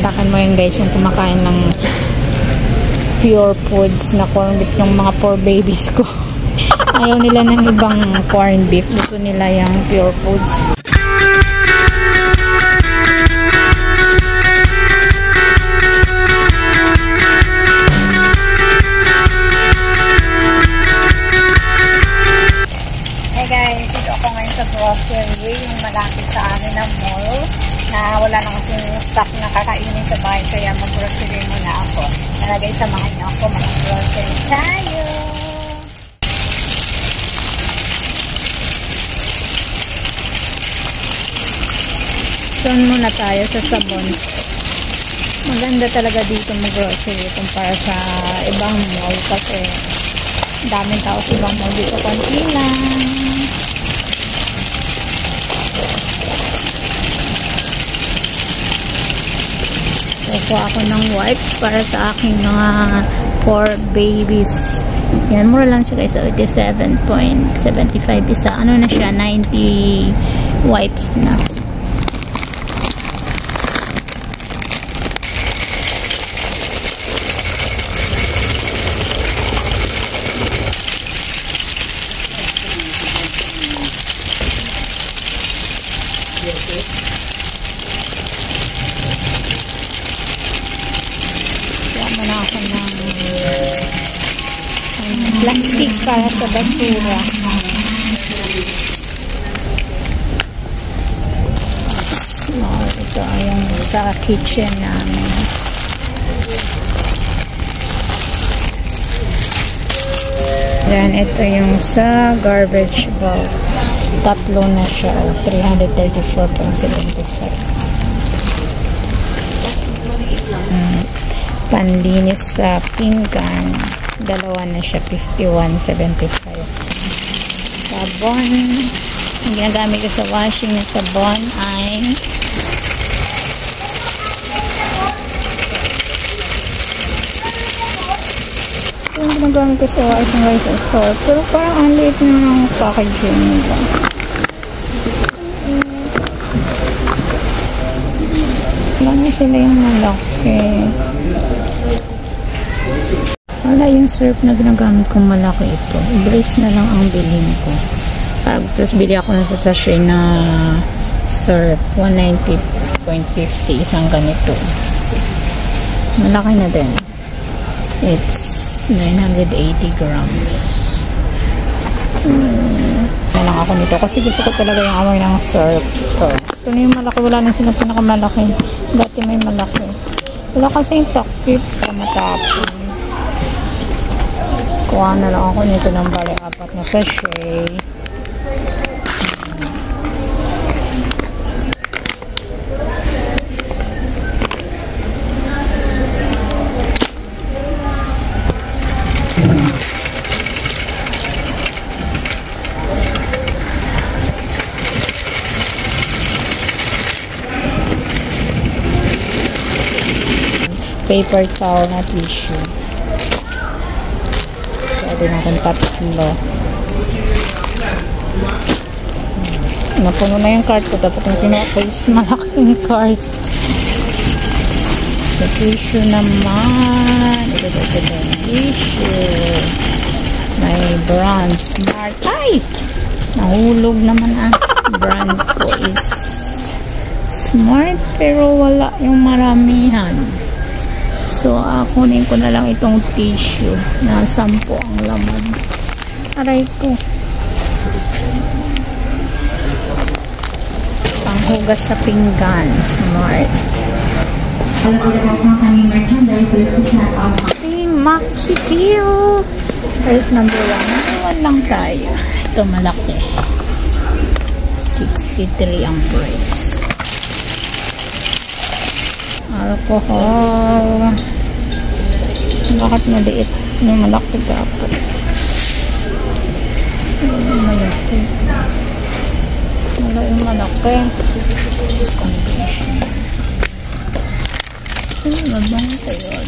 Kontakin mo yun guys, yung kumakain ng pure foods na corn beef, yung mga poor babies ko. Ayaw nila ng ibang corn beef. Gusto nila yung pure foods. Hey guys, dito ako ngayon sa grocery, yung malapit sa amin na mall, na wala nang kasing stock na kakainin sa bahay, kaya mag-grocery muna ako. Kaya guys, samahan niyo ako, mag-grocery tayo! Doon muna tayo sa sabon. Maganda talaga dito mag-grocery kumpara sa ibang mall kasi daming tao sa ibang mall dito. Konti lang. Kukuha ako ng wipes para sa aking mga 4 babies. Yan, mura lang siya guys. 87.75 isa. Ano na siya? 90 wipes na. Plastic para sa basura. So, ito ay yung sa kitchen namin. Then, ito yung sa garbage bag. Tatlo na siya. 334.75. Panlinis sa pinggan. Dalawa na siya, 51.75. Sabon. Ang ginagamit ko sa washing na sabon ay yung ginagamit ko sa washing guys ay salt. Pero parang ang liit na ng packaging nila. Wala na sila yung malaki. Wala yung syrup na ginagamit kong malaki ito. Brace na lang ang bilhin ko. Tapos bili ako ng sachet na syrup. 190.50. Isang ganito. Malaki na din. It's 980 grams. Na lang ako nito. Kasi gusto ko talaga yung amoy ng syrup. Ito na yung malaki. Wala na silang pinakamalaki. Dati may malaki. Wala kasing takip para matapon. Kuha na lang ako nito ng bali 4 na sachet. Paper towel na tissue. Pwede natin tatlo. Napuno na yung cart ko. Dapat yung kinuha ko is malaking cart. Sa tissue naman. Ito tissue. May brand. Smart. Ay! Nahulog naman ang brand ko is Smart. Pero wala yung maramihan. So, kunin ko na lang itong tissue na 10 ang laman. Aray ko. Panghugas sa pinggan. Smart. Okay, Maxi Peel. Price number 1. 1 lang tayo. Ito malaki. 63 ang price. Alcohol. Bakit maliit? Yung malaki dapat. So, malaki. Wala yung malaki. Condition. Ano na bang tayo?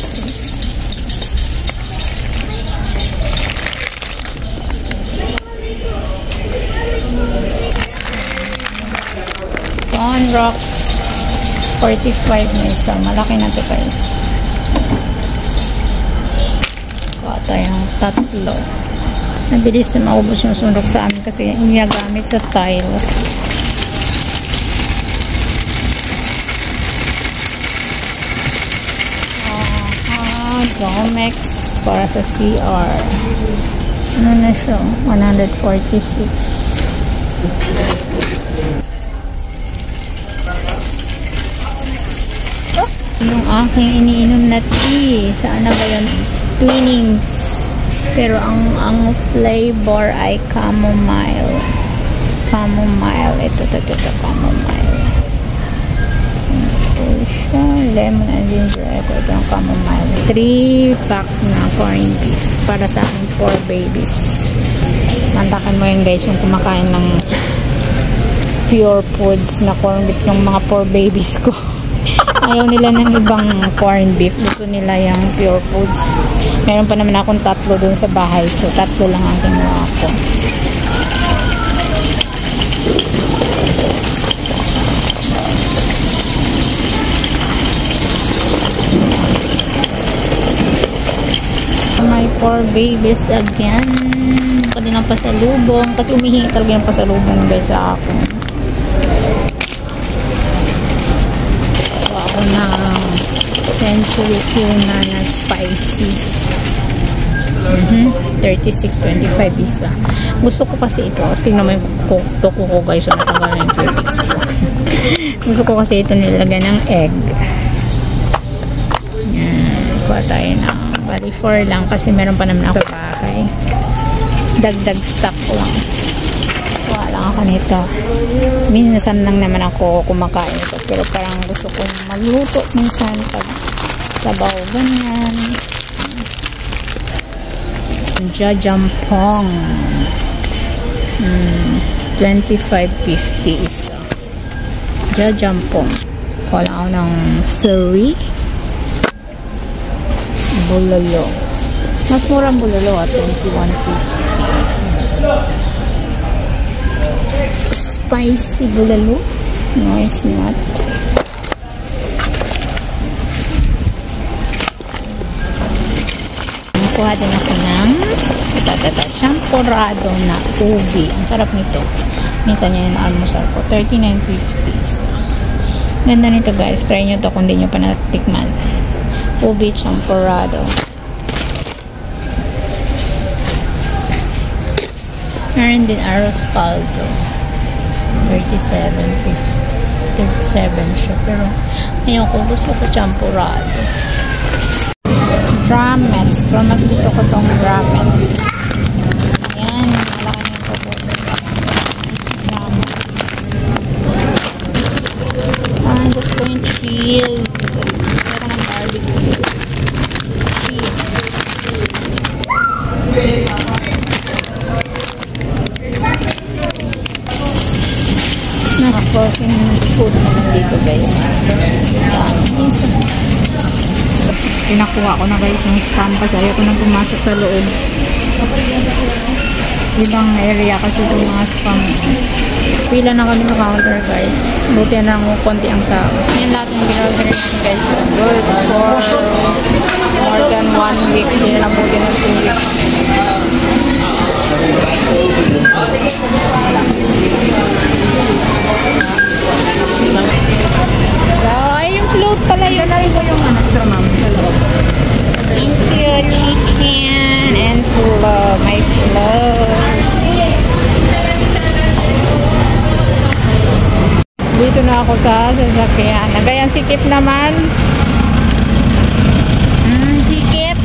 Rocks. 45 na isa. Malaki na ito guys. Kuha tayong tatlo. Nabilis na maubos yung sundok sa amin kasi ginagamit sa tiles. Domex para sa CR. Ano na siya? 146. Yung aking iniinom na tea. Saan na ba yun? Twinings. Pero ang flavor ay chamomile. Chamomile. Ito, chamomile. Lemon and ginger. Ito ang chamomile. 3 pack na corned beef para sa aking 4 babies. Mantakan mo yung guys yung kumakain ng pure foods na corned beef yung mga 4 babies ko. Ayaw nila ng ibang corned beef. Gusto nila yung pure foods. Meron pa naman akong 3 dun sa bahay. So 3 lang ang kinuha ko. My 4 babies again. Kanilang pasalubong. Kasi umihingi talaga yung pasalubong guys sa akin. So ako na Century Tuna na spicy. 36.25 isa. Gusto ko kasi ito. Tingnan mo yung toko ko guys. So natanggal na yung Purix ko. Gusto ko kasi ito nilagay ng egg. Yan. Kuha tayo ng bali 4 lang kasi meron pa naman ako sa bahay. Dagdag stock lang. Kuha lang ako nito. Minsan lang naman ako kumakain ito. Pero parang gusto kong magluto minsan pag sabaw ganyan. Jajampong. 25.50 isa. Jajampong. Kuha lang ako ng 3. Bulalo. Mas murang bulalo at 21.50. Spicy bulalo. No, it's not. Nakuha din ako ng champorado na ubi. Ang sarap nito. Minsan yan yung almusal ko. 39.50. Ganda nito guys. Try nyo to kung di nyo pa natikman. Ubi champorado. Meron din arroz caldo. 37 siya. Pero ngayon ko gusto ko champorado. Drumettes. Pero mas gusto ko tong drumettes. Ayan. Malaki yung paborito. Drumettes. Gusto ko yung chill. Frozen food naman dito guys. Pinakuha ko na guys ng spam kasi ayaw ko nang pumasok sa loob. Ibang area kasi itong mga spam. Pila na kami sa counter guys. Buti na lang konti ang tao. Yan lahat ng grocery guys. Good for more than 1 week. Hindi na buti ng 2 weeks. Ay, yung float pala yun. Nalagay ko yung straw ma'am sa loob. Thank you, chicken and float. My float. Dito na ako sa sasakyan. Nagayang sikip naman. Sikip.